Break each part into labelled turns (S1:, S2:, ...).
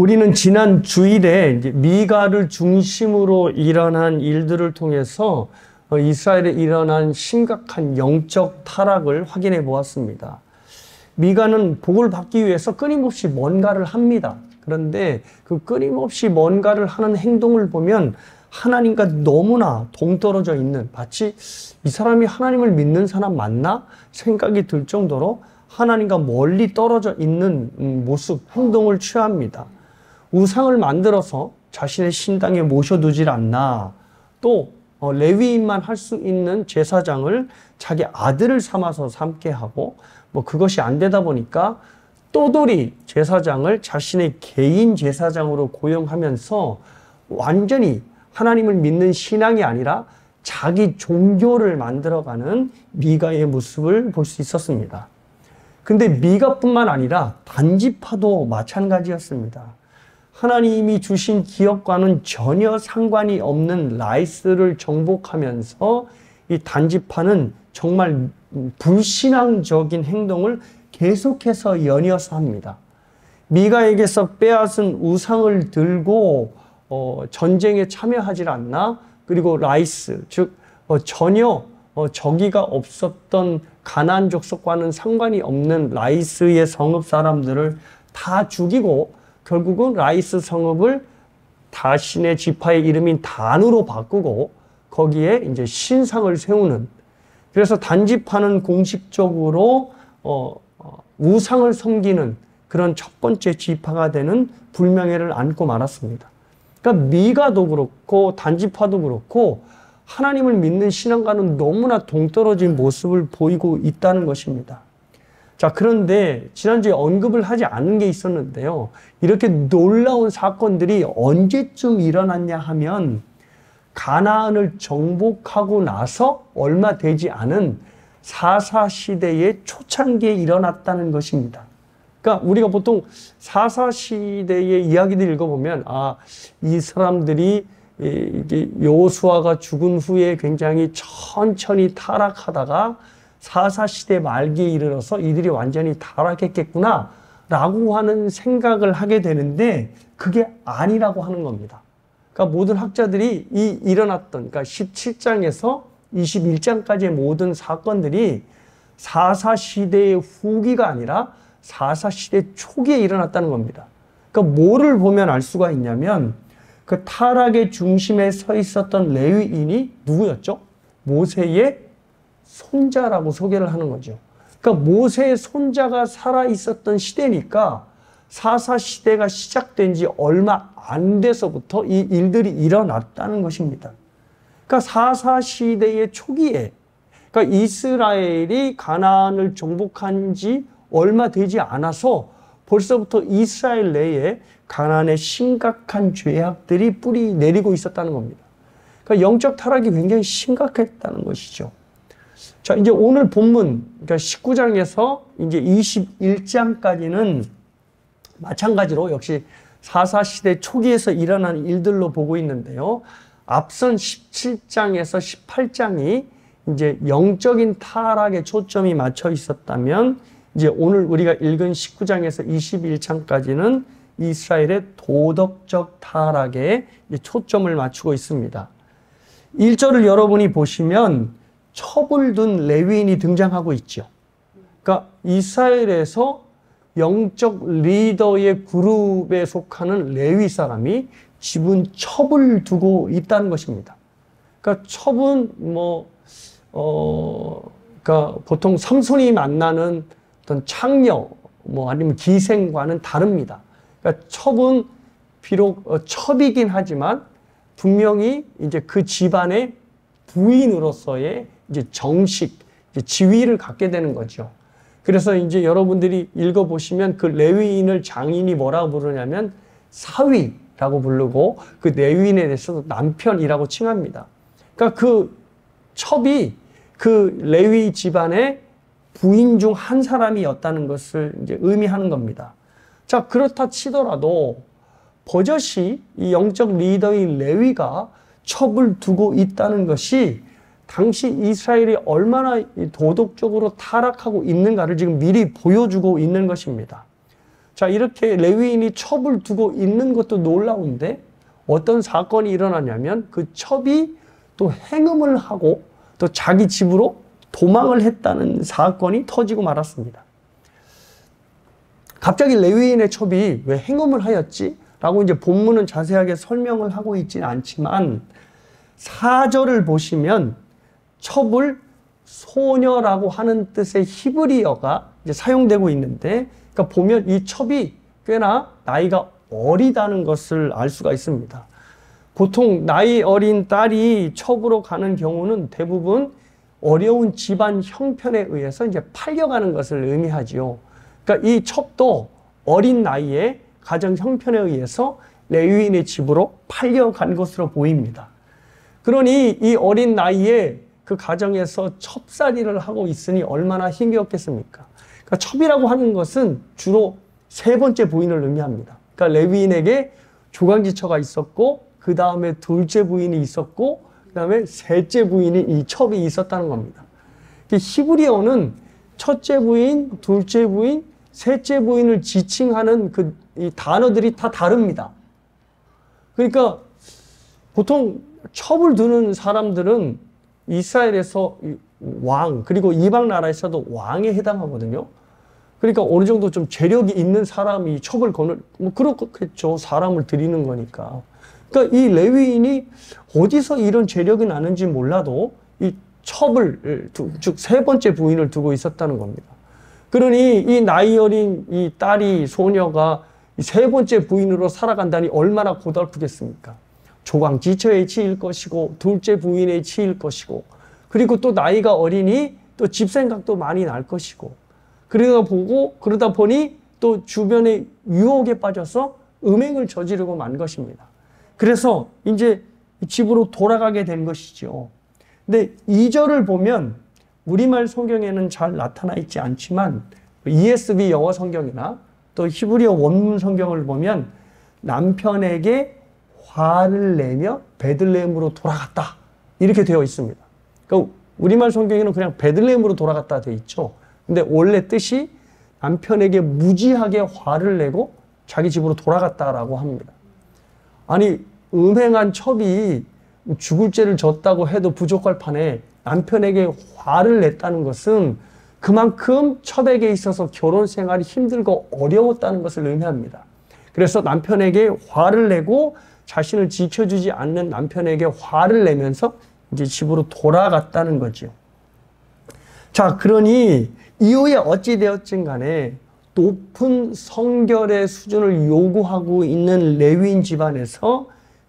S1: 우리는 지난 주일에 이제 미가를 중심으로 일어난 일들을 통해서 이스라엘에 일어난 심각한 영적 타락을 확인해 보았습니다. 미가는 복을 받기 위해서 끊임없이 뭔가를 합니다. 그런데 그 끊임없이 뭔가를 하는 행동을 보면 하나님과 너무나 동떨어져 있는, 마치 이 사람이 하나님을 믿는 사람 맞나? 생각이 들 정도로 하나님과 멀리 떨어져 있는 모습, 행동을 취합니다. 우상을 만들어서 자신의 신당에 모셔두질 않나. 또 레위인만 할 수 있는 제사장을 자기 아들을 삼아서 삼게 하고, 그것이 안 되다 보니까 또돌이 제사장을 자신의 개인 제사장으로 고용하면서 완전히 하나님을 믿는 신앙이 아니라 자기 종교를 만들어가는 미가의 모습을 볼 수 있었습니다. 근데 미가뿐만 아니라 단지파도 마찬가지였습니다. 하나님이 주신 기업과는 전혀 상관이 없는 라이스를 정복하면서 이 단지파는 정말 불신앙적인 행동을 계속해서 연이어서 합니다. 미가에게서 빼앗은 우상을 들고 전쟁에 참여하지 않나? 그리고 라이스, 즉 전혀 적의가 없었던 가나안 족속과는 상관이 없는 라이스의 성읍 사람들을 다 죽이고 결국은 라이스 성읍을 자신의 지파의 이름인 단으로 바꾸고 거기에 이제 신상을 세우는, 그래서 단지파는 공식적으로 우상을 섬기는 그런 첫 번째 지파가 되는 불명예를 안고 말았습니다. 그러니까 미가도 그렇고 단지파도 그렇고 하나님을 믿는 신앙과는 너무나 동떨어진 모습을 보이고 있다는 것입니다. 자, 그런데 지난주에 언급을 하지 않은 게 있었는데요. 이렇게 놀라운 사건들이 언제쯤 일어났냐 하면 가나안을 정복하고 나서 얼마 되지 않은 사사시대의 초창기에 일어났다는 것입니다. 그러니까 우리가 보통 사사시대의 이야기들 읽어보면 이 사람들이 여호수아가 죽은 후에 굉장히 천천히 타락하다가 사사시대 말기에 이르러서 이들이 완전히 타락했겠구나 라고 하는 생각을 하게 되는데 그게 아니라고 하는 겁니다. 그러니까 모든 학자들이 일어났던, 그러니까 17장에서 21장까지의 모든 사건들이 사사시대의 후기가 아니라 사사시대 초기에 일어났다는 겁니다. 그러니까 뭐를 보면 알 수가 있냐면 그 타락의 중심에 서 있었던 레위인이 누구였죠? 모세의 손자라고 소개를 하는 거죠. 그러니까 모세의 손자가 살아 있었던 시대니까 사사시대가 시작된 지 얼마 안 돼서부터 이 일들이 일어났다는 것입니다. 그러니까 사사시대의 초기에, 그러니까 이스라엘이 가나안을 정복한 지 얼마 되지 않아서 벌써부터 이스라엘 내에 가나안의 심각한 죄악들이 뿌리 내리고 있었다는 겁니다. 그러니까 영적 타락이 굉장히 심각했다는 것이죠. 자, 이제 오늘 본문, 그러니까 19장에서 이제 21장까지는 마찬가지로 역시 사사시대 초기에서 일어난 일들로 보고 있는데요. 앞선 17장에서 18장이 이제 영적인 타락에 초점이 맞춰 있었다면 이제 오늘 우리가 읽은 19장에서 21장까지는 이스라엘의 도덕적 타락에 초점을 맞추고 있습니다. 1절을 여러분이 보시면 첩을 둔 레위인이 등장하고 있죠. 그러니까 이스라엘에서 영적 리더의 그룹에 속하는 레위 사람이 집은 첩을 두고 있다는 것입니다. 그러니까 첩은 그러니까 보통 삼손이 만나는 어떤 창녀, 아니면 기생과는 다릅니다. 그러니까 첩은 비록 첩이긴 하지만 분명히 이제 그 집안의 부인으로서의 이제 정식, 이제 지위를 갖게 되는 거죠. 그래서 이제 여러분들이 읽어보시면 그 레위인을 장인이 뭐라고 부르냐면 사위라고 부르고 그 레위인에 대해서도 남편이라고 칭합니다. 그러니까 그 첩이 그 레위 집안의 부인 중 한 사람이었다는 것을 이제 의미하는 겁니다. 자, 그렇다 치더라도 버젓이 이 영적 리더인 레위가 첩을 두고 있다는 것이 당시 이스라엘이 얼마나 도덕적으로 타락하고 있는가를 지금 미리 보여주고 있는 것입니다. 자, 이렇게 레위인이 첩을 두고 있는 것도 놀라운데 어떤 사건이 일어나냐면 그 첩이 또 행음을 하고 또 자기 집으로 도망을 했다는 사건이 터지고 말았습니다. 갑자기 레위인의 첩이 왜 행음을 하였지? 라고 이제 본문은 자세하게 설명을 하고 있지는 않지만 4절을 보시면 첩을 소녀라고 하는 뜻의 히브리어가 이제 사용되고 있는데, 그러니까 보면 이 첩이 꽤나 나이가 어리다는 것을 알 수가 있습니다. 보통 나이 어린 딸이 첩으로 가는 경우는 대부분 어려운 집안 형편에 의해서 이제 팔려가는 것을 의미하지요. 그러니까 이 첩도 어린 나이에 가정 형편에 의해서 레위인의 집으로 팔려간 것으로 보입니다. 그러니 이 어린 나이에 그 가정에서 첩살이를 하고 있으니 얼마나 힘겹겠습니까? 그러니까 첩이라고 하는 것은 주로 세 번째 부인을 의미합니다. 그러니까 레위인에게 조강지처가 있었고, 그 다음에 둘째 부인이 있었고, 그 다음에 셋째 부인이 이 첩이 있었다는 겁니다. 히브리어는 첫째 부인, 둘째 부인, 셋째 부인을 지칭하는 이 단어들이 다 다릅니다. 그러니까 보통 첩을 두는 사람들은 이스라엘에서 왕, 그리고 이방 나라에서도 왕에 해당하거든요. 그러니까 어느 정도 좀 재력이 있는 사람이 첩을 뭐 그렇겠죠. 사람을 드리는 거니까. 그러니까 이 레위인이 어디서 이런 재력이 나는지 몰라도 이 첩을, 즉 세 번째 부인을 두고 있었다는 겁니다. 그러니 이 나이 어린 이 딸이, 소녀가 세 번째 부인으로 살아간다니 얼마나 고달프겠습니까? 조강지처에 치일 것이고, 둘째 부인에 치일 것이고, 그리고 또 나이가 어리니 또 집생각도 많이 날 것이고, 그러다 보니 또 주변의 유혹에 빠져서 음행을 저지르고 만 것입니다. 그래서 이제 집으로 돌아가게 된 것이죠. 근데 2절을 보면 우리말 성경에는 잘 나타나 있지 않지만 ESV 영어 성경이나 또 히브리어 원문 성경을 보면 남편에게 화를 내며 베들레헴으로 돌아갔다 이렇게 되어 있습니다. 그러니까 우리말 성경에는 그냥 베들레헴으로 돌아갔다 되어 있죠. 근데 원래 뜻이 남편에게 무지하게 화를 내고 자기 집으로 돌아갔다라고 합니다. 아니, 음행한 첩이 죽을 죄를 졌다고 해도 부족할 판에 남편에게 화를 냈다는 것은 그만큼 첩에게 있어서 결혼 생활이 힘들고 어려웠다는 것을 의미합니다. 그래서 남편에게 화를 내고 자신을 지켜주지 않는 남편에게 화를 내면서 이제 집으로 돌아갔다는 거죠. 자, 그러니 이후에 어찌되었든 간에 높은 성결의 수준을 요구하고 있는 레위인 집안에서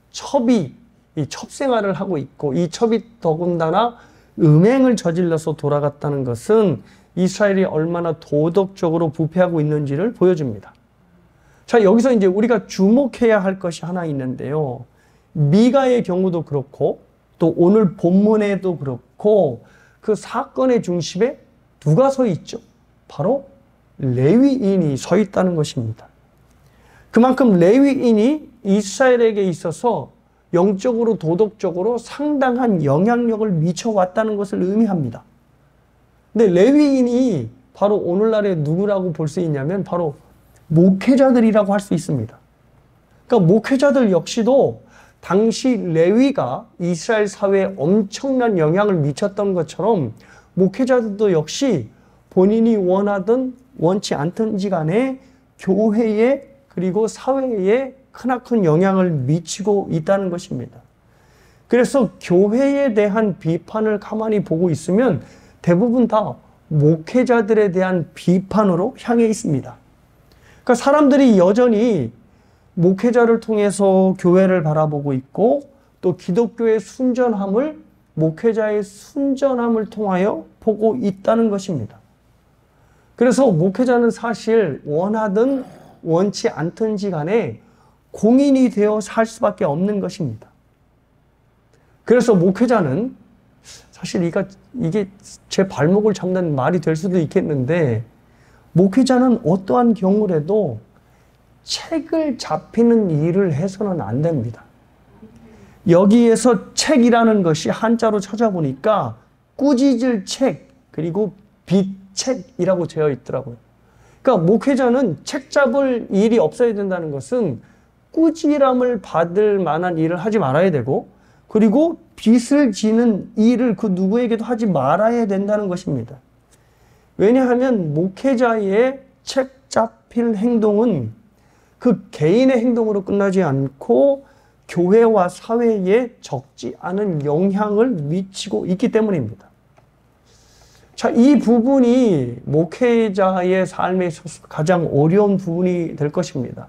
S1: 첩이 이 첩생활을 하고 있고, 이 첩이 더군다나 음행을 저질러서 돌아갔다는 것은 이스라엘이 얼마나 도덕적으로 부패하고 있는지를 보여줍니다. 자, 여기서 이제 우리가 주목해야 할 것이 하나 있는데요. 미가의 경우도 그렇고 또 오늘 본문에도 그렇고 그 사건의 중심에 누가 서 있죠? 바로 레위인이 서 있다는 것입니다. 그만큼 레위인이 이스라엘에게 있어서 영적으로 도덕적으로 상당한 영향력을 미쳐왔다는 것을 의미합니다. 근데 레위인이 바로 오늘날의 누구라고 볼 수 있냐면 바로 목회자들이라고 할 수 있습니다. 그러니까 목회자들 역시도 당시 레위가 이스라엘 사회에 엄청난 영향을 미쳤던 것처럼 목회자들도 역시 본인이 원하든 원치 않든지 간에 교회에 그리고 사회에 크나큰 영향을 미치고 있다는 것입니다. 그래서 교회에 대한 비판을 가만히 보고 있으면 대부분 다 목회자들에 대한 비판으로 향해 있습니다. 그러니까 사람들이 여전히 목회자를 통해서 교회를 바라보고 있고 또 기독교의 순전함을 목회자의 순전함을 통하여 보고 있다는 것입니다. 그래서 목회자는 사실 원하든 원치 않든지 간에 공인이 되어 살 수밖에 없는 것입니다. 그래서 목회자는 사실 이게 제 발목을 잡는 말이 될 수도 있겠는데 목회자는 어떠한 경우라도 책을 잡히는 일을 해서는 안 됩니다. 여기에서 책이라는 것이 한자로 찾아보니까 꾸짖을 책 그리고 빗책이라고 되어 있더라고요. 그러니까 목회자는 책 잡을 일이 없어야 된다는 것은 꾸지람을 받을 만한 일을 하지 말아야 되고, 그리고 빚을 지는 일을 그 누구에게도 하지 말아야 된다는 것입니다. 왜냐하면 목회자의 책 잡힐 행동은 그 개인의 행동으로 끝나지 않고 교회와 사회에 적지 않은 영향을 미치고 있기 때문입니다. 자, 이 부분이 목회자의 삶에 있어서 가장 어려운 부분이 될 것입니다.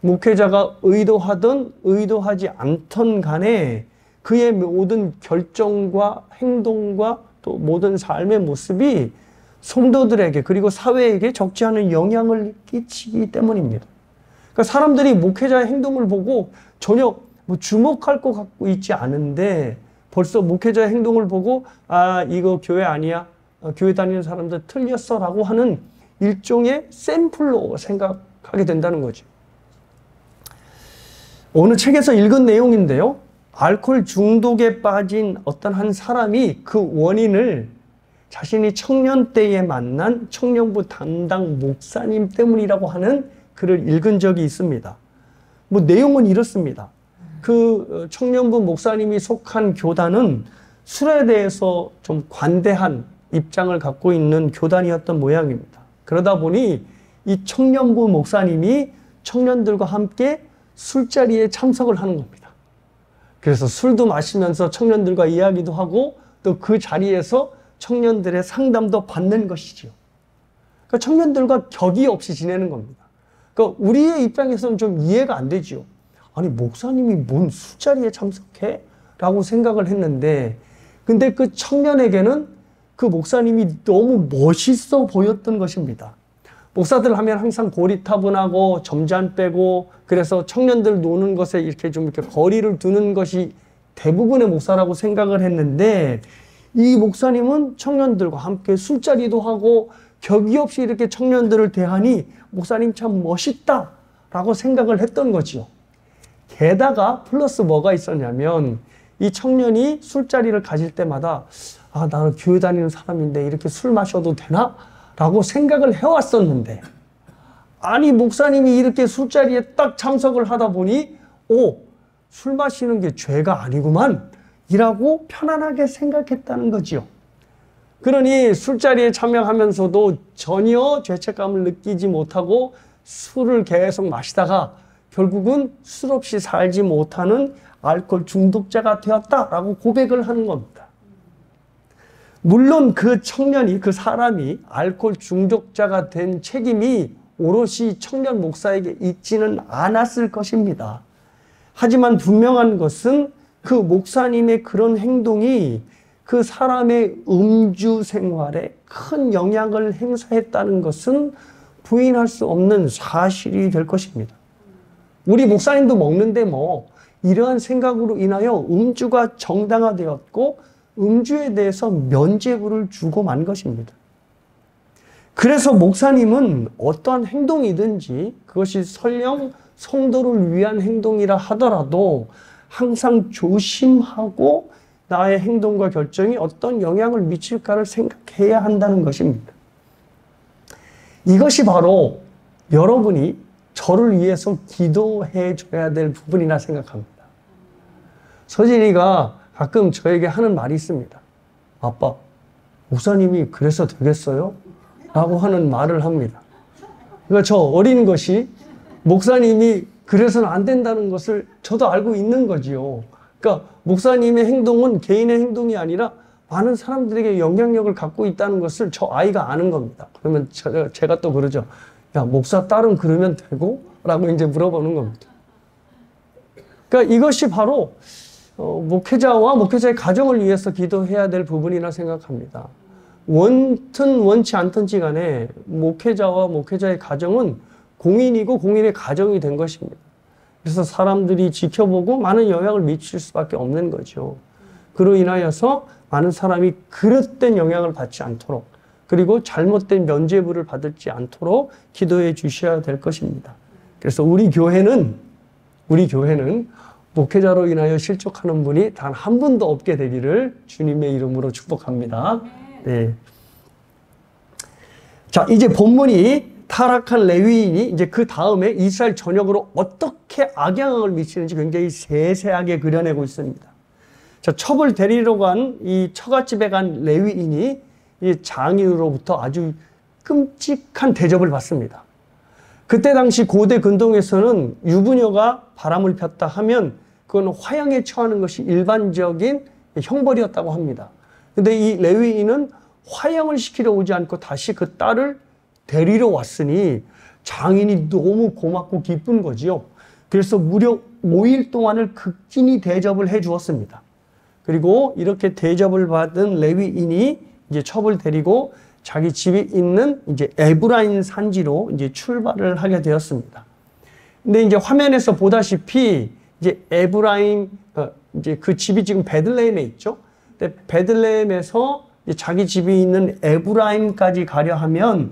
S1: 목회자가 의도하든 의도하지 않던 간에 그의 모든 결정과 행동과 또 모든 삶의 모습이 성도들에게 그리고 사회에게 적지 않은 영향을 끼치기 때문입니다. 그러니까 사람들이 목회자의 행동을 보고 전혀 주목할 것 같고 있지 않은데 벌써 목회자의 행동을 보고 아, 이거 교회 아니야, 교회 다니는 사람들 틀렸어 라고 하는 일종의 샘플로 생각하게 된다는 거죠. 어느 책에서 읽은 내용인데요, 알코올 중독에 빠진 어떤 한 사람이 그 원인을 자신이 청년 때에 만난 청년부 담당 목사님 때문이라고 하는 글을 읽은 적이 있습니다. 내용은 이렇습니다. 그 청년부 목사님이 속한 교단은 술에 대해서 좀 관대한 입장을 갖고 있는 교단이었던 모양입니다. 그러다 보니 이 청년부 목사님이 청년들과 함께 술자리에 참석을 하는 겁니다. 그래서 술도 마시면서 청년들과 이야기도 하고 또 그 자리에서 청년들의 상담도 받는 것이죠. 그러니까 청년들과 격이 없이 지내는 겁니다. 그러니까 우리의 입장에서는 좀 이해가 안 되죠. 아니, 목사님이 뭔 술자리에 참석해? 라고 생각을 했는데, 근데 그 청년에게는 그 목사님이 너무 멋있어 보였던 것입니다. 목사들 하면 항상 고리타분하고 점잖 빼고, 그래서 청년들 노는 것에 이렇게 거리를 두는 것이 대부분의 목사라고 생각을 했는데, 이 목사님은 청년들과 함께 술자리도 하고 격이 없이 이렇게 청년들을 대하니 목사님 참 멋있다 라고 생각을 했던 거죠. 게다가 플러스 뭐가 있었냐면 이 청년이 술자리를 가질 때마다 아, 나는 교회 다니는 사람인데 이렇게 술 마셔도 되나? 라고 생각을 해왔었는데, 아니 목사님이 이렇게 술자리에 딱 참석을 하다 보니 술 마시는 게 죄가 아니구만 이라고 편안하게 생각했다는 거지요. 그러니 술자리에 참여하면서도 전혀 죄책감을 느끼지 못하고 술을 계속 마시다가 결국은 술 없이 살지 못하는 알코올 중독자가 되었다라고 고백을 하는 겁니다. 물론 그 청년이, 그 사람이 알코올 중독자가 된 책임이 오롯이 청년 목사에게 있지는 않았을 것입니다. 하지만 분명한 것은 그 목사님의 그런 행동이 그 사람의 음주 생활에 큰 영향을 행사했다는 것은 부인할 수 없는 사실이 될 것입니다. 우리 목사님도 먹는데 이러한 생각으로 인하여 음주가 정당화되었고 음주에 대해서 면죄부를 주고 만 것입니다. 그래서 목사님은 어떠한 행동이든지 그것이 설령 성도를 위한 행동이라 하더라도 항상 조심하고 나의 행동과 결정이 어떤 영향을 미칠까를 생각해야 한다는 것입니다. 이것이 바로 여러분이 저를 위해서 기도해 줘야 될 부분이라 생각합니다. 서진이가 가끔 저에게 하는 말이 있습니다. 아빠, 목사님이 그래서 되겠어요? 라고 하는 말을 합니다. 그러니까 저 어린 것이 목사님이 그래서는 안 된다는 것을 저도 알고 있는 거지요. 그러니까 목사님의 행동은 개인의 행동이 아니라 많은 사람들에게 영향력을 갖고 있다는 것을 저 아이가 아는 겁니다. 그러면 제가 또 그러죠. 야, 목사 딸은 그러면 되고? 라고 이제 물어보는 겁니다. 그러니까 이것이 바로 목회자와 목회자의 가정을 위해서 기도해야 될 부분이라 생각합니다. 원튼 원치 않든지 간에 목회자와 목회자의 가정은 공인이고 공인의 가정이 된 것입니다. 그래서 사람들이 지켜보고 많은 영향을 미칠 수밖에 없는 거죠. 그로 인하여서 많은 사람이 그릇된 영향을 받지 않도록, 그리고 잘못된 면죄부를 받지 않도록 기도해 주셔야 될 것입니다. 그래서 우리 교회는 목회자로 인하여 실족하는 분이 단 한 분도 없게 되기를 주님의 이름으로 축복합니다. 네. 자, 이제 본문이 타락한 레위인이 이제 그 다음에 이스라엘 전역으로 어떻게 악영향을 미치는지 굉장히 세세하게 그려내고 있습니다. 자, 첩을 데리러 간 이 처갓집에 간 레위인이 이 장인으로부터 아주 끔찍한 대접을 받습니다. 그때 당시 고대 근동에서는 유부녀가 바람을 폈다 하면 그건 화형에 처하는 것이 일반적인 형벌이었다고 합니다. 근데 이 레위인은 화형을 시키러 오지 않고 다시 그 딸을 데리러 왔으니 장인이 너무 고맙고 기쁜 거지요. 그래서 무려 5일 동안을 극진히 대접을 해 주었습니다. 그리고 이렇게 대접을 받은 레위인이 이제 첩을 데리고 자기 집이 있는 이제 에브라임 산지로 이제 출발을 하게 되었습니다. 근데 이제 화면에서 보다시피 이제 에브라임, 이제 그 집이 지금 베들레헴에 있죠. 근데 베들레헴에서 이제 자기 집이 있는 에브라임까지 가려 하면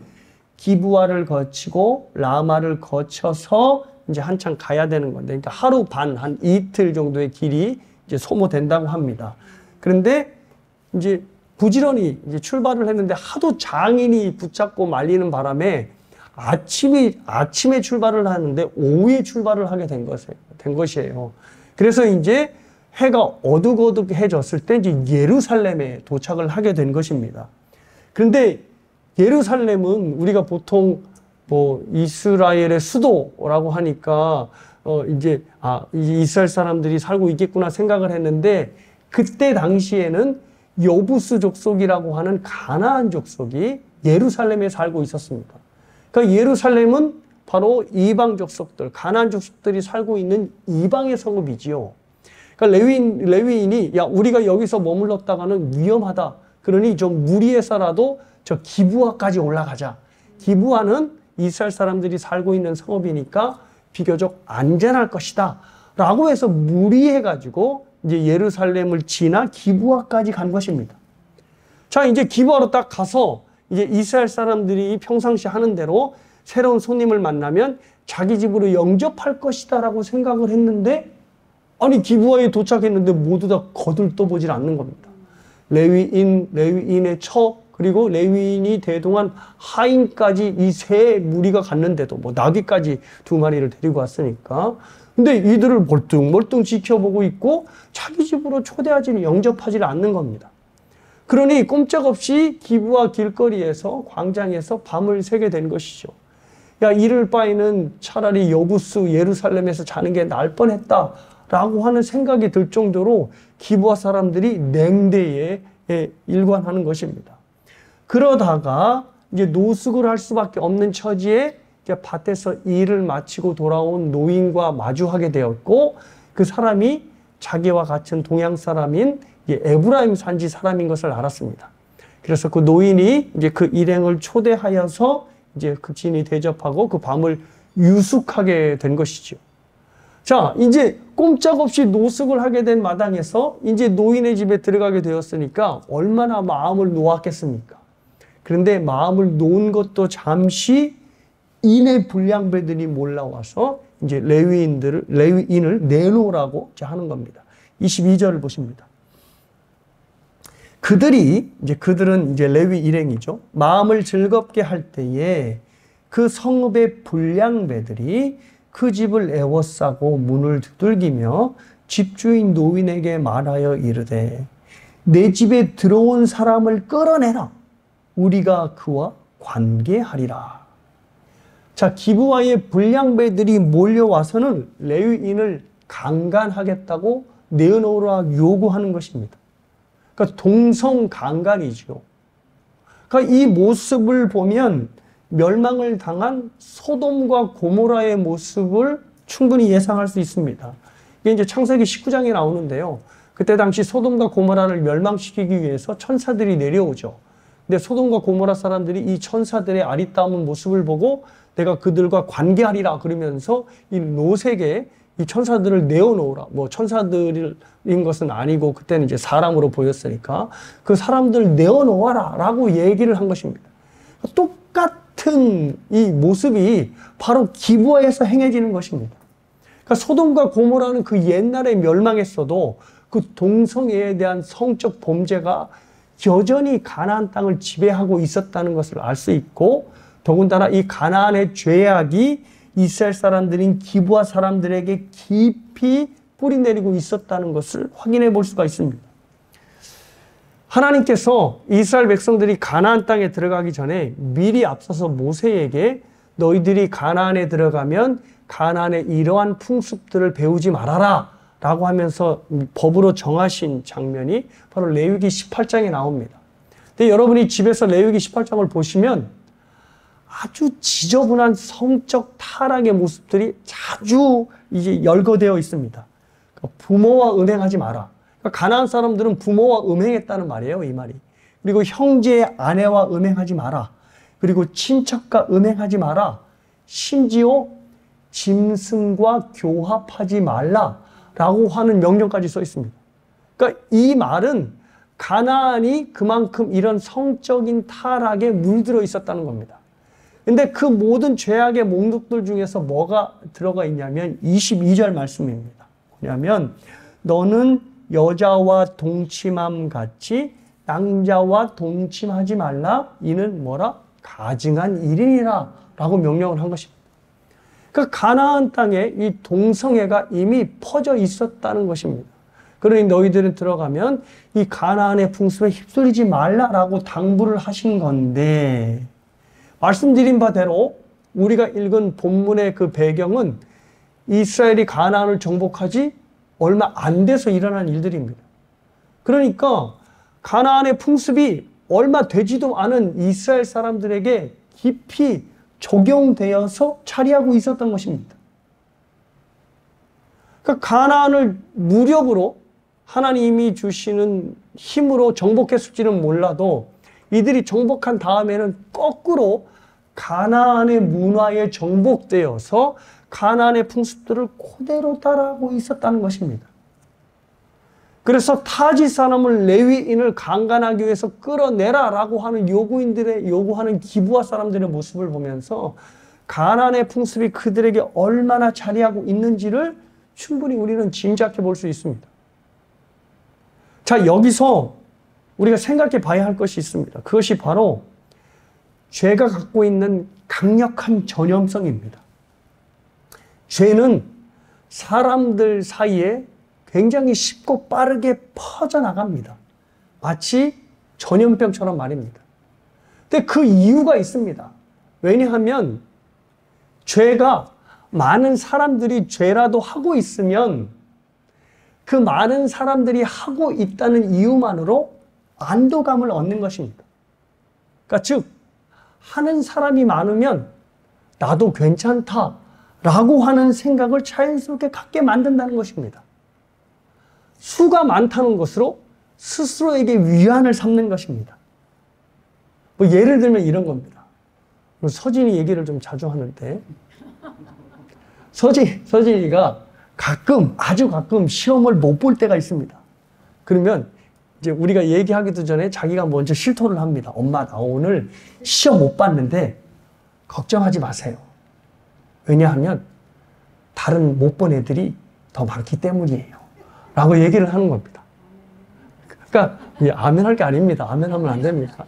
S1: 기브아를 거치고 라마를 거쳐서 이제 한참 가야 되는 건데, 그러니까 하루 반, 한 이틀 정도의 길이 이제 소모된다고 합니다. 그런데 이제 부지런히 이제 출발을 했는데 하도 장인이 붙잡고 말리는 바람에 아침에 출발을 하는데 오후에 출발을 하게 된 것이에요. 그래서 이제 해가 어둑어둑해졌을 때 이제 예루살렘에 도착을 하게 된 것입니다. 그런데 예루살렘은 우리가 보통 뭐 이스라엘의 수도라고 하니까 이제 이스라엘 사람들이 살고 있겠구나 생각을 했는데, 그때 당시에는 여부스 족속이라고 하는 가나안 족속이 예루살렘에 살고 있었습니다. 그러니까 예루살렘은 바로 이방 족속들, 가나안 족속들이 살고 있는 이방의 성읍이지요. 그러니까 레위인이 야, 우리가 여기서 머물렀다가는 위험하다. 그러니 좀 무리해서라도 저 기브아까지 올라가자. 기브아는 이스라엘 사람들이 살고 있는 성읍이니까 비교적 안전할 것이다. 라고 해서 무리해가지고 이제 예루살렘을 지나 기브아까지 간 것입니다. 자, 이제 기브아로 딱 가서 이제 이스라엘 사람들이 평상시 하는 대로 새로운 손님을 만나면 자기 집으로 영접할 것이다 라고 생각을 했는데, 아니 기브아에 도착했는데 모두 다 거들떠보질 않는 겁니다. 레위인의 처, 그리고 레위인이 대동한 하인까지 이 세 무리가 갔는데도 뭐 나귀까지 2마리를 데리고 왔으니까, 근데 이들을 멀뚱멀뚱 지켜보고 있고 자기 집으로 초대하지는 영접하지 않는 겁니다. 그러니 꼼짝없이 기브아 길거리에서 광장에서 밤을 새게 된 것이죠. 야, 이럴 바에는 차라리 여부스 예루살렘에서 자는 게 나을 뻔했다 라고 하는 생각이 들 정도로 기브아 사람들이 냉대에 일관하는 것입니다. 그러다가 이제 노숙을 할 수밖에 없는 처지에 밭에서 일을 마치고 돌아온 노인과 마주하게 되었고, 그 사람이 자기와 같은 동양 사람인 에브라임 산지 사람인 것을 알았습니다. 그래서 그 노인이 이제 그 일행을 초대하여서 이제 극진히 대접하고 그 밤을 유숙하게 된 것이죠. 자, 이제 꼼짝없이 노숙을 하게 된 마당에서 이제 노인의 집에 들어가게 되었으니까 얼마나 마음을 놓았겠습니까? 그런데 마음을 놓은 것도 잠시 인의 불량배들이 몰라와서 이제 레위인을 내놓으라고 하는 겁니다. 22절을 보십니다. 그들은 이제 레위 일행이죠. 마음을 즐겁게 할 때에 그 성읍의 불량배들이 그 집을 에워싸고 문을 두들기며 집주인 노인에게 말하여 이르되 내 집에 들어온 사람을 끌어내라. 우리가 그와 관계하리라. 자, 기브아의 불량배들이 몰려와서는 레위인을 강간하겠다고 내어놓으라 요구하는 것입니다. 그러니까 동성강간이죠. 그러니까 이 모습을 보면 멸망을 당한 소돔과 고모라의 모습을 충분히 예상할 수 있습니다. 이게 이제 창세기 19장에 나오는데요. 그때 당시 소돔과 고모라를 멸망시키기 위해서 천사들이 내려오죠. 근데 소돔과 고모라 사람들이 이 천사들의 아리따운 모습을 보고 내가 그들과 관계하리라 그러면서 이 롯에게 이 천사들을 내어놓으라. 뭐 천사들인 것은 아니고 그때는 이제 사람으로 보였으니까 그 사람들을 내어놓아라 라고 얘기를 한 것입니다. 똑같은 이 모습이 바로 기브아에서 행해지는 것입니다. 그러니까 소돔과 고모라는 그 옛날에 멸망했어도 그 동성애에 대한 성적 범죄가 여전히 가나안 땅을 지배하고 있었다는 것을 알 수 있고, 더군다나 이 가나안의 죄악이 이스라엘 사람들인 기브아 사람들에게 깊이 뿌리내리고 있었다는 것을 확인해 볼 수가 있습니다. 하나님께서 이스라엘 백성들이 가나안 땅에 들어가기 전에 미리 앞서서 모세에게 너희들이 가나안에 들어가면 가나안의 이러한 풍습들을 배우지 말아라 라고 하면서 법으로 정하신 장면이 바로 레위기 18장에 나옵니다. 근데 여러분이 집에서 레위기 18장을 보시면 아주 지저분한 성적 타락의 모습들이 자주 이제 열거되어 있습니다. 그러니까 부모와 음행하지 마라. 그러니까 가나안 사람들은 부모와 음행했다는 말이에요, 이 말이. 그리고 형제의 아내와 음행하지 마라. 그리고 친척과 음행하지 마라. 심지어 짐승과 교합하지 말라라고 하는 명령까지 써 있습니다. 그러니까 이 말은 가나안이 그만큼 이런 성적인 타락에 물들어 있었다는 겁니다. 근데 그 모든 죄악의 목록들 중에서 뭐가 들어가 있냐면 22절 말씀입니다. 뭐냐면 너는 여자와 동침함 같이 낭자와 동침하지 말라. 이는 뭐라? 가증한 일이니라 라고 명령을 한 것입니다. 그러니까 가나안 땅에 이 동성애가 이미 퍼져 있었다는 것입니다. 그러니 너희들은 들어가면 이 가나안의 풍습에 휩쓸리지 말라라고 당부를 하신 건데, 말씀드린 바대로 우리가 읽은 본문의 그 배경은 이스라엘이 가나안을 정복하지 얼마 안 돼서 일어난 일들입니다. 그러니까 가나안의 풍습이 얼마 되지도 않은 이스라엘 사람들에게 깊이 적용되어서 차리하고 있었던 것입니다. 그러니까 가나안을 무력으로 하나님이 주시는 힘으로 정복했을지는 몰라도 이들이 정복한 다음에는 거꾸로 가나안의 문화에 정복되어서 가나안의 풍습들을 그대로 따라하고 있었다는 것입니다. 그래서 타지 사람을 레위인을 강간하기 위해서 끌어내라라고 하는 요구인들의 요구하는 기브아 사람들의 모습을 보면서 가나안의 풍습이 그들에게 얼마나 자리하고 있는지를 충분히 우리는 짐작해 볼 수 있습니다. 자, 여기서 우리가 생각해 봐야 할 것이 있습니다. 그것이 바로 죄가 갖고 있는 강력한 전염성입니다. 죄는 사람들 사이에 굉장히 쉽고 빠르게 퍼져나갑니다. 마치 전염병처럼 말입니다. 근데 그 이유가 있습니다. 왜냐하면 죄가 많은 사람들이 죄라도 하고 있으면 그 많은 사람들이 하고 있다는 이유만으로 안도감을 얻는 것입니다. 그러니까 즉 하는 사람이 많으면 나도 괜찮다라고 하는 생각을 자연스럽게 갖게 만든다는 것입니다. 수가 많다는 것으로 스스로에게 위안을 삼는 것입니다. 뭐 예를 들면 이런 겁니다. 서진이 얘기를 좀 자주 하는데 서진이가 아주 가끔 시험을 못 볼 때가 있습니다. 그러면 이제 우리가 얘기하기도 전에 자기가 먼저 실토를 합니다. 엄마, 나 오늘 시험 못 봤는데 걱정하지 마세요. 왜냐하면 다른 못 본 애들이 더 많기 때문이에요. 라고 얘기를 하는 겁니다. 그러니까 아멘할 게 아닙니다. 아멘하면 안 됩니다.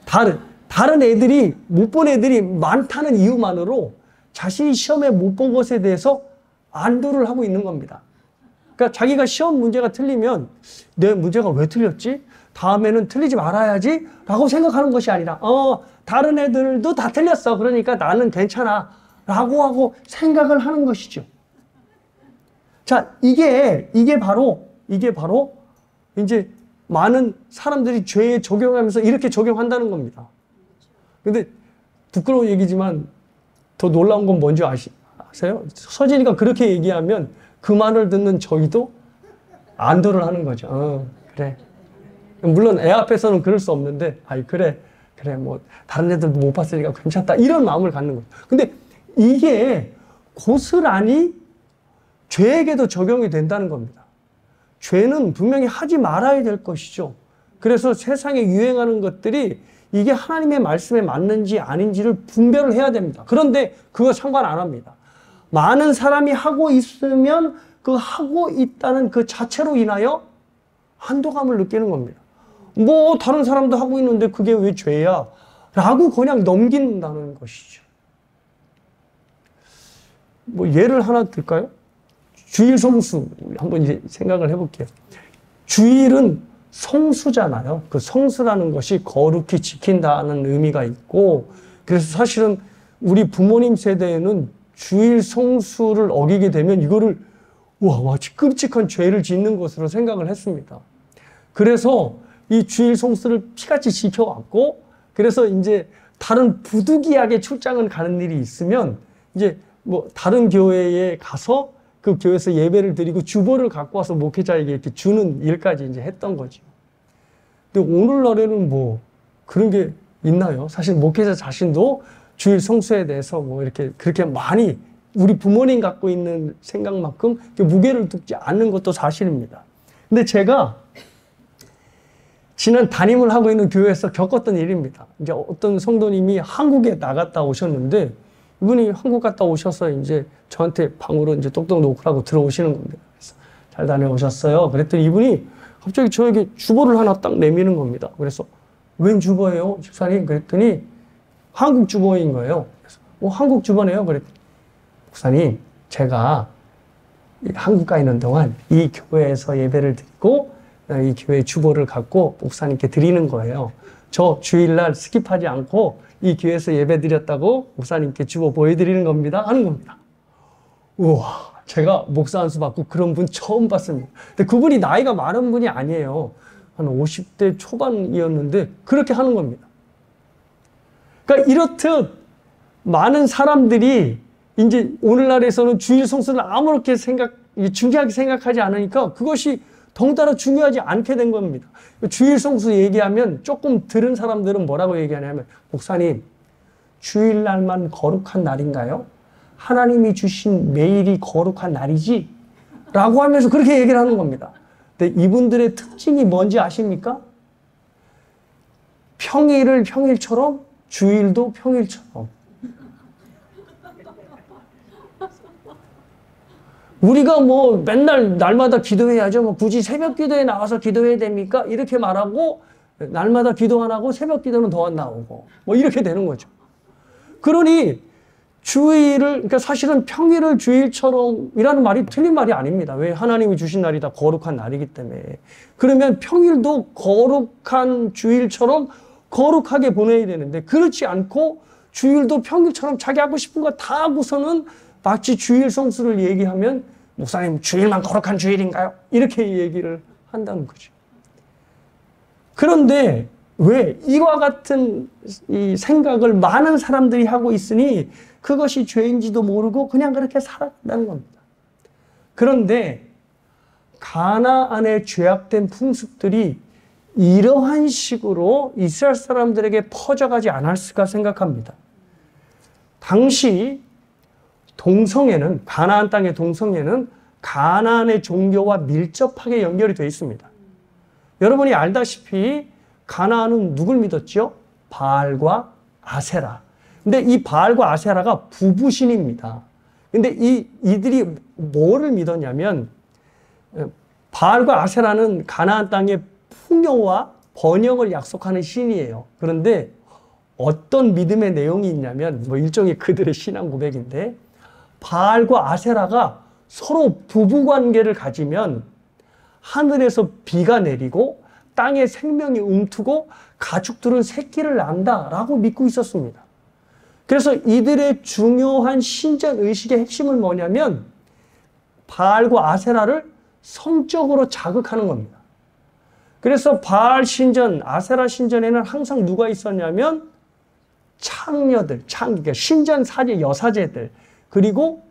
S1: 다른 애들이 못 본 애들이 많다는 이유만으로 자신이 시험에 못 본 것에 대해서 안도를 하고 있는 겁니다. 그러니까 자기가 시험 문제가 틀리면 내 문제가 왜 틀렸지? 다음에는 틀리지 말아야지 라고 생각하는 것이 아니라 다른 애들도 다 틀렸어. 그러니까 나는 괜찮아 라고 하고 생각을 하는 것이죠. 자, 이게 바로 이제 많은 사람들이 죄에 적용하면서 이렇게 적용한다는 겁니다. 근데 부끄러운 얘기지만 더 놀라운 건 뭔지 아세요? 서진이가 그렇게 얘기하면 그 말을 듣는 저희도 안도를 하는 거죠. 그래. 물론 애 앞에서는 그럴 수 없는데, 그래, 뭐, 다른 애들도 못 봤으니까 괜찮다. 이런 마음을 갖는 거죠. 근데 이게 고스란히 죄에게도 적용이 된다는 겁니다. 죄는 분명히 하지 말아야 될 것이죠. 그래서 세상에 유행하는 것들이 이게 하나님의 말씀에 맞는지 아닌지를 분별을 해야 됩니다. 그런데 그거 상관 안 합니다. 많은 사람이 하고 있으면 그 하고 있다는 그 자체로 인하여 한도감을 느끼는 겁니다. 뭐 다른 사람도 하고 있는데 그게 왜 죄야? 라고 그냥 넘긴다는 것이죠. 뭐 예를 하나 들까요? 주일 성수 한번 이제 생각을 해볼게요. 주일은 성수잖아요. 그 성수라는 것이 거룩히 지킨다는 의미가 있고, 그래서 사실은 우리 부모님 세대에는 주일 성수를 어기게 되면 이거를 마치 끔찍한 죄를 짓는 것으로 생각을 했습니다. 그래서 이 주일 성수를 피같이 지켜왔고, 그래서 이제 다른 부득이하게 출장을 가는 일이 있으면 이제 뭐 다른 교회에 가서 그 교회에서 예배를 드리고 주보를 갖고 와서 목회자에게 이렇게 주는 일까지 이제 했던 거죠. 근데 오늘날에는 뭐 그런 게 있나요? 사실 목회자 자신도 주일 성수에 대해서 뭐 이렇게 그렇게 많이 우리 부모님 갖고 있는 생각만큼 무게를 두지 않는 것도 사실입니다. 근데 제가 지난 담임을 하고 있는 교회에서 겪었던 일입니다. 이제 어떤 성도님이 한국에 나갔다 오셨는데, 이분이 한국 갔다 오셔서 이제 저한테 방으로 이제 똑똑 노크라고 들어오시는 겁니다. 그래서 잘 다녀오셨어요. 그랬더니 이분이 갑자기 저에게 주보를 하나 딱 내미는 겁니다. 그래서 웬 주보예요, 집사님? 그랬더니 한국 주보인 거예요. 그래서 한국 주보네요. 그랬더니 목사님, 제가 한국 가 있는 동안 이 교회에서 예배를 드리고 이 교회 주보를 갖고 목사님께 드리는 거예요. 저 주일날 스킵하지 않고 이 교회에서 예배 드렸다고 목사님께 주보 보여드리는 겁니다. 하는 겁니다. 우와, 제가 목사 안수 받고 그런 분 처음 봤습니다. 근데 그분이 나이가 많은 분이 아니에요. 한 50대 초반이었는데 그렇게 하는 겁니다. 그러니까 이렇듯 많은 사람들이 이제 오늘날에서는 주일 성수를 아무렇게 중요하게 생각하지 않으니까 그것이 덩달아 중요하지 않게 된 겁니다. 주일 성수 얘기하면 조금 들은 사람들은 뭐라고 얘기하냐면, 목사님, 주일날만 거룩한 날인가요? 하나님이 주신 매일이 거룩한 날이지? 라고 하면서 그렇게 얘기를 하는 겁니다. 근데 이분들의 특징이 뭔지 아십니까? 평일을 평일처럼, 주일도 평일처럼. 우리가 뭐 맨날 날마다 기도해야죠. 뭐 굳이 새벽 기도에 나와서 기도해야 됩니까? 이렇게 말하고 날마다 기도 안 하고 새벽 기도는 더 안 나오고 뭐 이렇게 되는 거죠. 그러니 그러니까 사실은 평일을 주일처럼이라는 말이 틀린 말이 아닙니다. 왜? 하나님이 주신 날이 다 거룩한 날이기 때문에. 그러면 평일도 거룩한 주일처럼 거룩하게 보내야 되는데, 그렇지 않고 주일도 평일처럼 자기 하고 싶은 거 다 하고서는 마치 주일 성수를 얘기하면, 목사님 주일만 거룩한 주일인가요? 이렇게 얘기를 한다는 거죠. 그런데 왜 이와 같은 이 생각을 많은 사람들이 하고 있으니 그것이 죄인지도 모르고 그냥 그렇게 살았다는 겁니다. 그런데 가나안의 죄악된 풍습들이 이러한 식으로 이스라엘 사람들에게 퍼져가지 않았을까 생각합니다. 당시 동성애는, 가나안 땅의 동성애는 가나안의 종교와 밀접하게 연결이 되어 있습니다. 여러분이 알다시피 가나안은 누굴 믿었죠? 바알과 아세라. 근데 이 바알과 아세라가 부부신입니다. 근데 이들이 뭐를 믿었냐면, 바알과 아세라는 가나안 땅의 풍요와 번영을 약속하는 신이에요. 그런데 어떤 믿음의 내용이 있냐면, 뭐 일종의 그들의 신앙 고백인데, 바알과 아세라가 서로 부부관계를 가지면 하늘에서 비가 내리고 땅에 생명이 움트고 가축들은 새끼를 낳는다라고 믿고 있었습니다. 그래서 이들의 중요한 신전 의식의 핵심은 뭐냐면, 바알과 아세라를 성적으로 자극하는 겁니다. 그래서 바알 신전, 아세라 신전에는 항상 누가 있었냐면 창녀들, 그러니까 신전 사제 여사제들, 그리고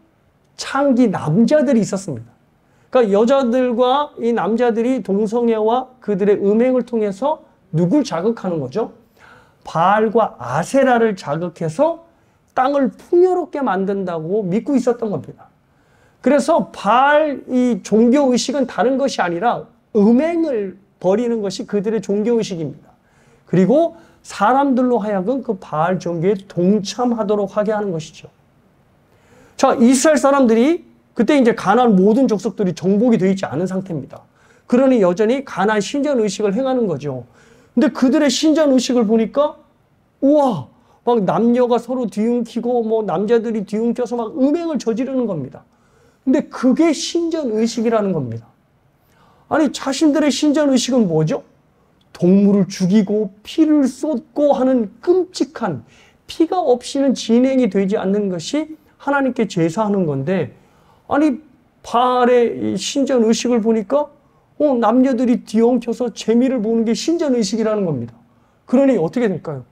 S1: 창기 남자들이 있었습니다. 그러니까 여자들과 이 남자들이 동성애와 그들의 음행을 통해서 누굴 자극하는 거죠? 바알과 아세라를 자극해서 땅을 풍요롭게 만든다고 믿고 있었던 겁니다. 그래서 바알 이 종교의식은 다른 것이 아니라 음행을 버리는 것이 그들의 종교의식입니다. 그리고 사람들로 하여금 그 바알 종교에 동참하도록 하게 하는 것이죠. 자, 이스라엘 사람들이 그때 이제 가나안 모든 족속들이 정복이 되어 있지 않은 상태입니다. 그러니 여전히 가나안 신전 의식을 행하는 거죠. 근데 그들의 신전 의식을 보니까 우와, 막 남녀가 서로 뒤엉키고 뭐 남자들이 뒤엉켜서 막 음행을 저지르는 겁니다. 근데 그게 신전의식이라는 겁니다. 아니, 자신들의 신전의식은 뭐죠? 동물을 죽이고 피를 쏟고 하는 끔찍한, 피가 없이는 진행이 되지 않는 것이 하나님께 제사하는 건데, 아니 바알의 신전의식을 보니까 남녀들이 뒤엉켜서 재미를 보는 게 신전의식이라는 겁니다. 그러니 어떻게 될까요?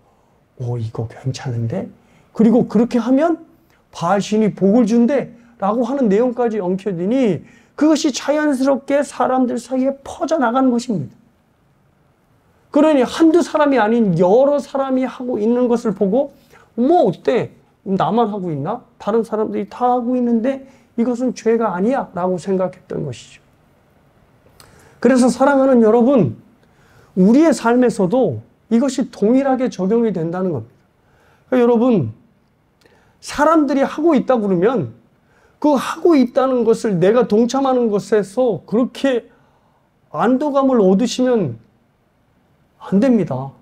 S1: 이거 괜찮은데? 그리고 그렇게 하면 바알 신이 복을 준대 라고 하는 내용까지 엉켜드니 그것이 자연스럽게 사람들 사이에 퍼져나가는 것입니다. 그러니 한두 사람이 아닌 여러 사람이 하고 있는 것을 보고 뭐 어때? 나만 하고 있나? 다른 사람들이 다 하고 있는데 이것은 죄가 아니야 라고 생각했던 것이죠. 그래서 사랑하는 여러분, 우리의 삶에서도 이것이 동일하게 적용이 된다는 겁니다. 그러니까 여러분, 사람들이 하고 있다 그러면 그 하고 있다는 것을 내가 동참하는 것에서 그렇게 안도감을 얻으시면 안 됩니다.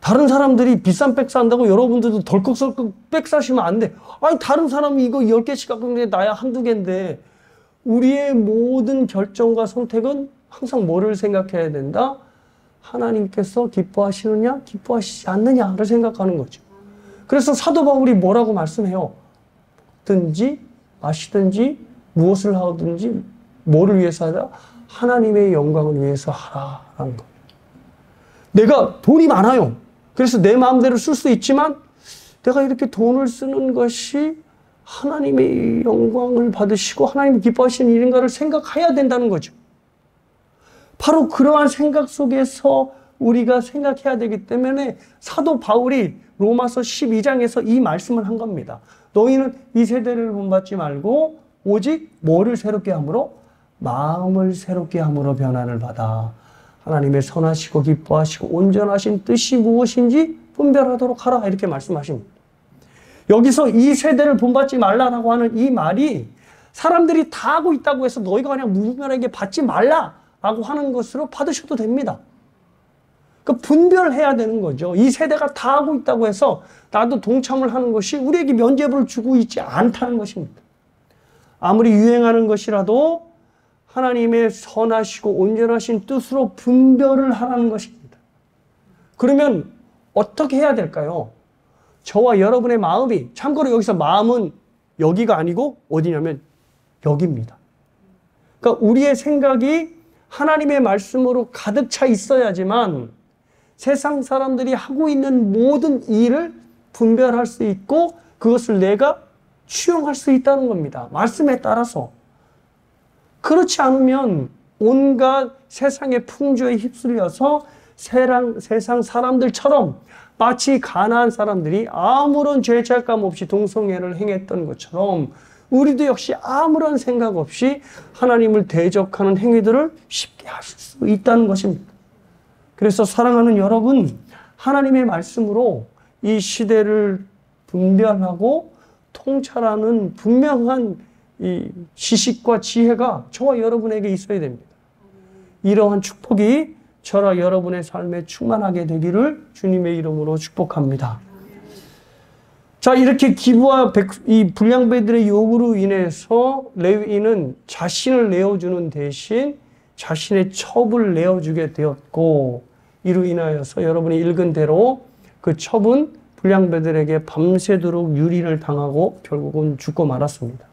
S1: 다른 사람들이 비싼 백 산다고 여러분들도 덜컥덜컥 백 사시면 안 돼. 아니, 다른 사람이 이거 10개씩 갖고 있는데 나야 한두 개인데. 우리의 모든 결정과 선택은 항상 뭐를 생각해야 된다? 하나님께서 기뻐하시느냐, 기뻐하시지 않느냐를 생각하는 거죠. 그래서 사도 바울이 뭐라고 말씀해요? 먹든지 마시든지 무엇을 하든지 뭐를 위해서 하라? 하나님의 영광을 위해서 하라라는 거예요. 내가 돈이 많아요. 그래서 내 마음대로 쓸 수 있지만 내가 이렇게 돈을 쓰는 것이 하나님의 영광을 받으시고 하나님 기뻐하시는 일인가를 생각해야 된다는 거죠. 바로 그러한 생각 속에서 우리가 생각해야 되기 때문에 사도 바울이 로마서 12장에서 이 말씀을 한 겁니다. 너희는 이 세대를 본받지 말고 오직 뭐를 새롭게 함으로? 마음을 새롭게 함으로 변화를 받아 하나님의 선하시고 기뻐하시고 온전하신 뜻이 무엇인지 분별하도록 하라 이렇게 말씀하십니다. 여기서 이 세대를 본받지 말라라고 하는 이 말이 사람들이 다 하고 있다고 해서 너희가 그냥 무분별하게 받지 말라라고 하는 것으로 받으셔도 됩니다. 그러니까 분별해야 되는 거죠. 이 세대가 다 하고 있다고 해서 나도 동참을 하는 것이 우리에게 면죄부를 주고 있지 않다는 것입니다. 아무리 유행하는 것이라도 하나님의 선하시고 온전하신 뜻으로 분별을 하라는 것입니다. 그러면 어떻게 해야 될까요? 저와 여러분의 마음이, 참고로 여기서 마음은 여기가 아니고 어디냐면 여기입니다. 그러니까 우리의 생각이 하나님의 말씀으로 가득 차 있어야지만 세상 사람들이 하고 있는 모든 일을 분별할 수 있고 그것을 내가 수용할 수 있다는 겁니다. 말씀에 따라서. 그렇지 않으면 온갖 세상의 풍조에 휩쓸려서 세상 사람들처럼 마치 가나안 사람들이 아무런 죄책감 없이 동성애를 행했던 것처럼 우리도 역시 아무런 생각 없이 하나님을 대적하는 행위들을 쉽게 하실 수 있다는 것입니다. 그래서 사랑하는 여러분, 하나님의 말씀으로 이 시대를 분별하고 통찰하는 분명한 이 지식과 지혜가 저와 여러분에게 있어야 됩니다. 이러한 축복이 저와 여러분의 삶에 충만하게 되기를 주님의 이름으로 축복합니다. 자, 이렇게 기부와 이 불량배들의 요구로 인해서 레위인은 자신을 내어주는 대신 자신의 첩을 내어주게 되었고, 이로 인하여서 여러분이 읽은 대로 그 첩은 불량배들에게 밤새도록 유리를 당하고 결국은 죽고 말았습니다.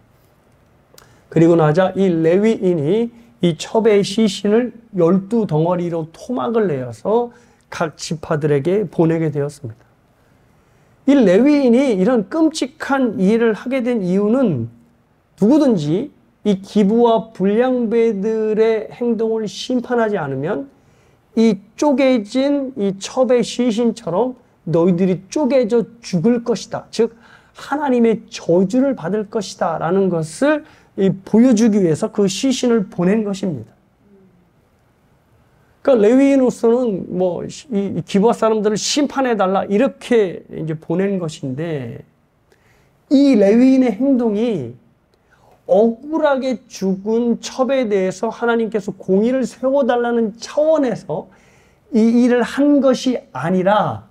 S1: 그리고 나자 이 레위인이 이 첩의 시신을 12덩어리로 토막을 내어서 각 지파들에게 보내게 되었습니다. 이 레위인이 이런 끔찍한 일을 하게 된 이유는 누구든지 이 기부와 불량배들의 행동을 심판하지 않으면 이 쪼개진 이 첩의 시신처럼 너희들이 쪼개져 죽을 것이다. 즉 하나님의 저주를 받을 것이다 라는 것을 보여주기 위해서 그 시신을 보낸 것입니다. 그러니까 레위인으로서는 이 기부와 사람들을 심판해달라 이렇게 이제 보낸 것인데, 이 레위인의 행동이 억울하게 죽은 첩에 대해서 하나님께서 공의를 세워달라는 차원에서 이 일을 한 것이 아니라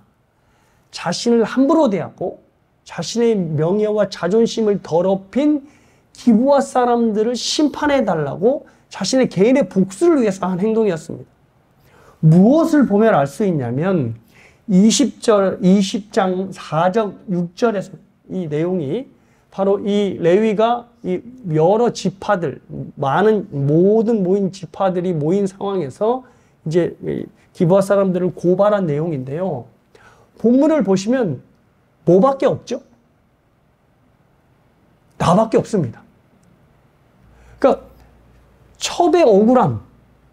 S1: 자신을 함부로 대하고 자신의 명예와 자존심을 더럽힌 기브아 사람들을 심판해 달라고 자신의 개인의 복수를 위해서 한 행동이었습니다. 무엇을 보면 알 수 있냐면 20장 4절 6절에서 이 내용이 바로 이 레위가 이 여러 지파들, 모든 모인 지파들이 모인 상황에서 이제 기브아 사람들을 고발한 내용인데요. 본문을 보시면 뭐밖에 없죠? 나밖에 없습니다. 그러니까 첩의 억울함,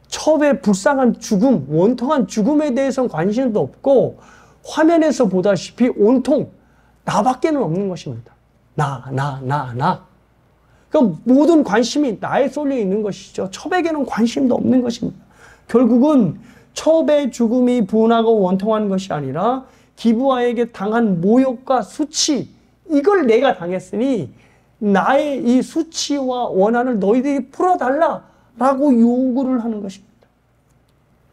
S1: 첩의 불쌍한 죽음, 원통한 죽음에 대해서는 관심도 없고 화면에서 보다시피 온통 나밖에는 없는 것입니다. 나. 그러니까 모든 관심이 나에 쏠려 있는 것이죠. 첩에게는 관심도 없는 것입니다. 결국은 첩의 죽음이 분하고 원통한 것이 아니라 기브아에게 당한 모욕과 수치, 이걸 내가 당했으니 나의 이 수치와 원한을 너희들이 풀어달라라고 요구를 하는 것입니다.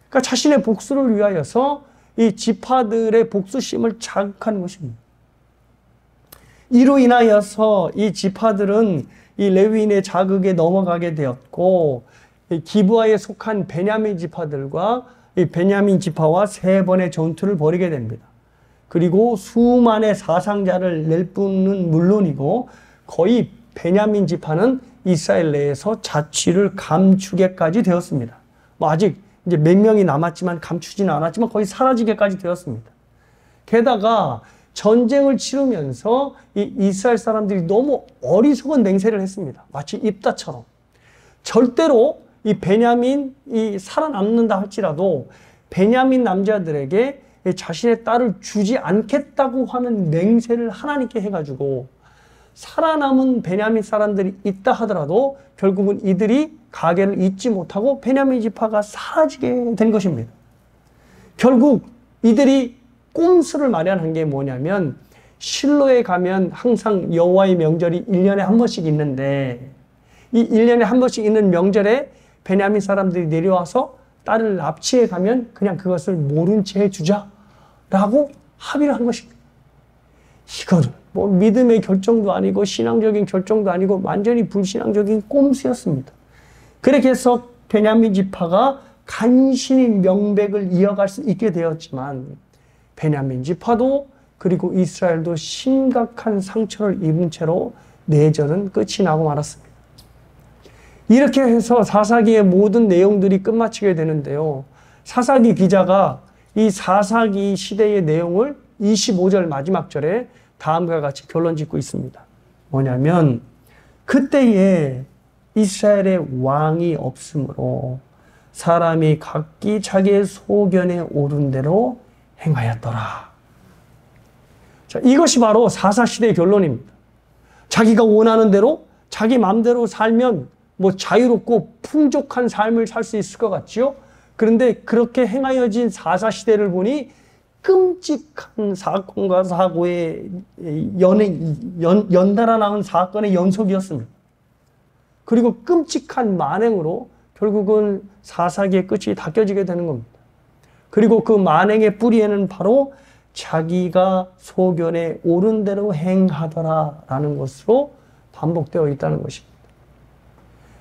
S1: 그러니까 자신의 복수를 위하여서 이 지파들의 복수심을 자극하는 것입니다. 이로 인하여서 이 지파들은 이 레위인의 자극에 넘어가게 되었고 기브아에 속한 베냐민 지파들과 이 베냐민 지파와 3번의 전투를 벌이게 됩니다. 그리고 수만의 사상자를 낼 뿐은 물론이고 거의 베냐민 지파는 이스라엘 내에서 자취를 감추게까지 되었습니다. 아직 이제 몇 명이 남았지만 감추지는 않았지만 거의 사라지게까지 되었습니다. 게다가 전쟁을 치르면서 이 이스라엘 사람들이 너무 어리석은 맹세를 했습니다. 마치 입다처럼. 절대로 이 베냐민이 살아남는다 할지라도 베냐민 남자들에게 자신의 딸을 주지 않겠다고 하는 맹세를 하나님께 해가지고 살아남은 베냐민 사람들이 있다 하더라도 결국은 이들이 가계를 잊지 못하고 베냐민 지파가 사라지게 된 것입니다. 결국 이들이 꼼수를 마련한 게 뭐냐면 실로에 가면 항상 여호와의 명절이 1년에 한 번씩 있는데 이 1년에 한 번씩 있는 명절에 베냐민 사람들이 내려와서 딸을 납치해 가면 그냥 그것을 모른 채 해주자라고 합의를 한 것입니다. 이거는 뭐 믿음의 결정도 아니고 신앙적인 결정도 아니고 완전히 불신앙적인 꼼수였습니다. 그렇게 해서 베냐민 지파가 간신히 명백을 이어갈 수 있게 되었지만 베냐민 지파도 그리고 이스라엘도 심각한 상처를 입은 채로 내전은 끝이 나고 말았습니다. 이렇게 해서 사사기의 모든 내용들이 끝마치게 되는데요. 사사기 기자가 이 사사기 시대의 내용을 25절 마지막 절에 다음과 같이 결론 짓고 있습니다. 뭐냐면 그때에 이스라엘의 왕이 없으므로 사람이 각기 자기의 소견에 오른 대로 행하였더라. 자, 이것이 바로 사사시대의 결론입니다. 자기가 원하는 대로 자기 마음대로 살면 뭐 자유롭고 풍족한 삶을 살 수 있을 것 같지요? 그런데 그렇게 행하여진 사사시대를 보니 끔찍한 사건과 사고의 연달아 나온 사건의 연속이었습니다. 그리고 끔찍한 만행으로 결국은 사사기의 끝이 닦여지게 되는 겁니다. 그리고 그 만행의 뿌리에는 바로 자기가 소견에 옳은 대로 행하더라라는 것으로 반복되어 있다는 것입니다.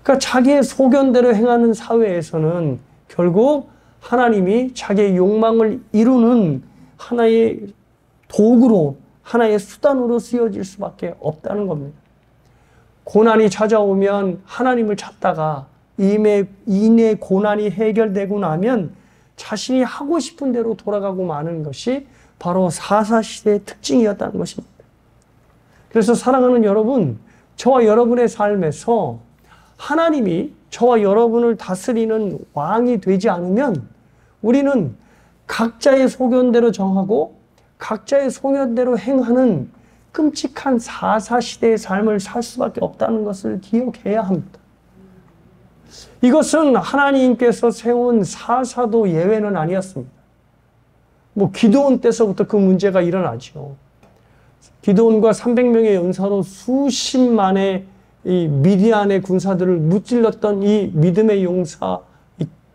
S1: 그러니까 자기의 소견대로 행하는 사회에서는 결국 하나님이 자기의 욕망을 이루는 하나의 도구로, 하나의 수단으로 쓰여질 수밖에 없다는 겁니다. 고난이 찾아오면 하나님을 찾다가 이내 고난이 해결되고 나면 자신이 하고 싶은 대로 돌아가고 마는 것이 바로 사사시대의 특징이었다는 것입니다. 그래서 사랑하는 여러분, 저와 여러분의 삶에서 하나님이 저와 여러분을 다스리는 왕이 되지 않으면 우리는 각자의 소견대로 정하고 각자의 소견대로 행하는 끔찍한 사사시대의 삶을 살 수밖에 없다는 것을 기억해야 합니다. 이것은 하나님께서 세운 사사도 예외는 아니었습니다. 뭐 기드온 때서부터 그 문제가 일어나죠. 기드온과 300명의 연사로 수십만의 이 미디안의 군사들을 무찔렀던 이 믿음의 용사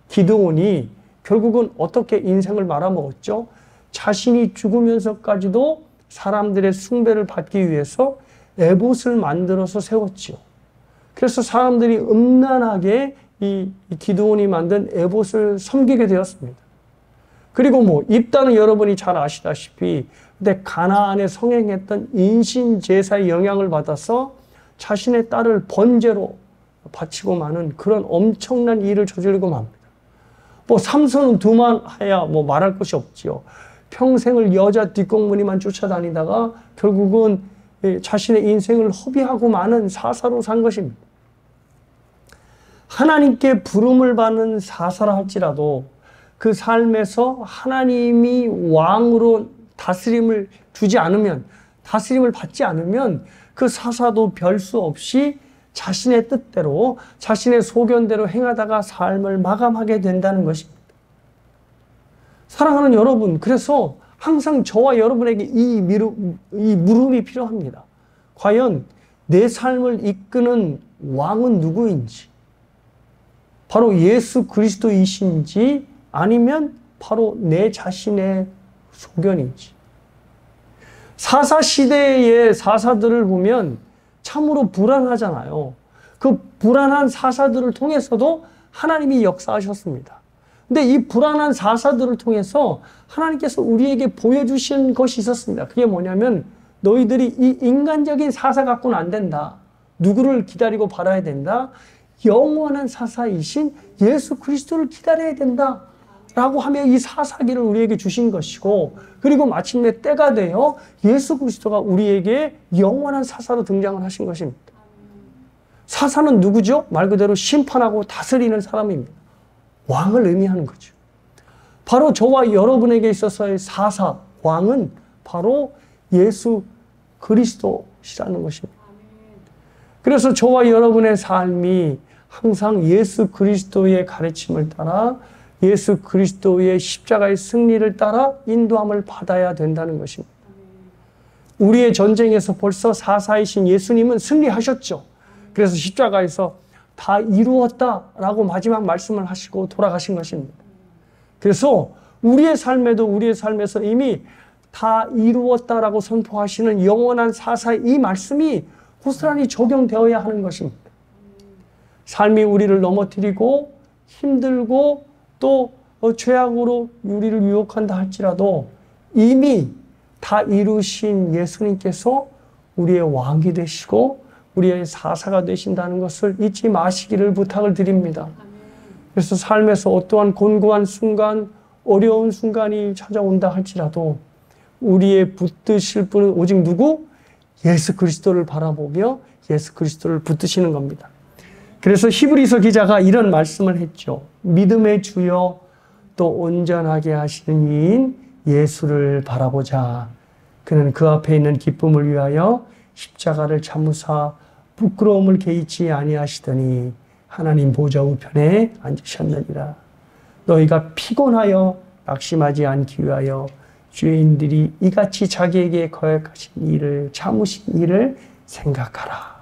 S1: 기드온이 결국은 어떻게 인생을 말아먹었죠? 자신이 죽으면서까지도 사람들의 숭배를 받기 위해서 에봇을 만들어서 세웠지요. 그래서 사람들이 음란하게 이 기드온이 만든 에봇을 섬기게 되었습니다. 그리고 뭐 입다는 여러분이 잘 아시다시피 그때 가나안에 성행했던 인신 제사의 영향을 받아서 자신의 딸을 번제로 바치고 마는 그런 엄청난 일을 저지르고 맙니다. 뭐 삼손은 두만하야 뭐 말할 것이 없지요. 평생을 여자 뒷공무니만 쫓아다니다가 결국은 자신의 인생을 허비하고 마는 사사로 산 것입니다. 하나님께 부름을 받는 사사라 할지라도 그 삶에서 하나님이 왕으로 다스림을 주지 않으면, 다스림을 받지 않으면 그 사사도 별 수 없이 자신의 뜻대로, 자신의 소견대로 행하다가 삶을 마감하게 된다는 것입니다. 사랑하는 여러분, 그래서 항상 저와 여러분에게 이 물음이 필요합니다. 과연 내 삶을 이끄는 왕은 누구인지, 바로 예수 그리스도이신지 아니면 바로 내 자신의 소견인지. 사사시대의 사사들을 보면 참으로 불안하잖아요. 그 불안한 사사들을 통해서도 하나님이 역사하셨습니다. 근데 이 불안한 사사들을 통해서 하나님께서 우리에게 보여주신 것이 있었습니다. 그게 뭐냐면 너희들이 이 인간적인 사사 갖고는 안 된다. 누구를 기다리고 바라야 된다? 영원한 사사이신 예수 그리스도를 기다려야 된다. 라고 하며 이 사사기를 우리에게 주신 것이고, 그리고 마침내 때가 되어 예수 그리스도가 우리에게 영원한 사사로 등장을 하신 것입니다. 사사는 누구죠? 말 그대로 심판하고 다스리는 사람입니다. 왕을 의미하는 거죠. 바로 저와 여러분에게 있어서의 사사, 왕은 바로 예수 그리스도시라는 것입니다. 그래서 저와 여러분의 삶이 항상 예수 그리스도의 가르침을 따라, 예수 그리스도의 십자가의 승리를 따라 인도함을 받아야 된다는 것입니다. 우리의 전쟁에서 벌써 사사이신 예수님은 승리하셨죠. 그래서 십자가에서 다 이루었다라고 마지막 말씀을 하시고 돌아가신 것입니다. 그래서 우리의 삶에도 우리의 삶에서 이미 다 이루었다라고 선포하시는 영원한 사사의 이 말씀이 고스란히 적용되어야 하는 것입니다. 삶이 우리를 넘어뜨리고 힘들고 또 죄악으로 우리를 유혹한다 할지라도 이미 다 이루신 예수님께서 우리의 왕이 되시고 우리의 사사가 되신다는 것을 잊지 마시기를 부탁을 드립니다. 그래서 삶에서 어떠한 곤고한 순간, 어려운 순간이 찾아온다 할지라도 우리의 붙드실 분은 오직 누구? 예수 그리스도를 바라보며 예수 그리스도를 붙드시는 겁니다. 그래서 히브리서 기자가 이런 말씀을 했죠. 믿음의 주여 또 온전하게 하시는 이인 예수를 바라보자. 그는 그 앞에 있는 기쁨을 위하여 십자가를 참으사 부끄러움을 개의치 아니하시더니 하나님 보좌 우편에 앉으셨느니라. 너희가 피곤하여 낙심하지 않기 위하여 죄인들이 이같이 자기에게 거역하신 일을 참으신 일을 생각하라.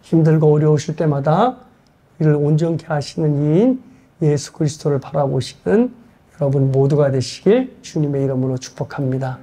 S1: 힘들고 어려우실 때마다 이를 온전케 하시는 이인 예수 그리스도를 바라보시는 여러분 모두가 되시길 주님의 이름으로 축복합니다.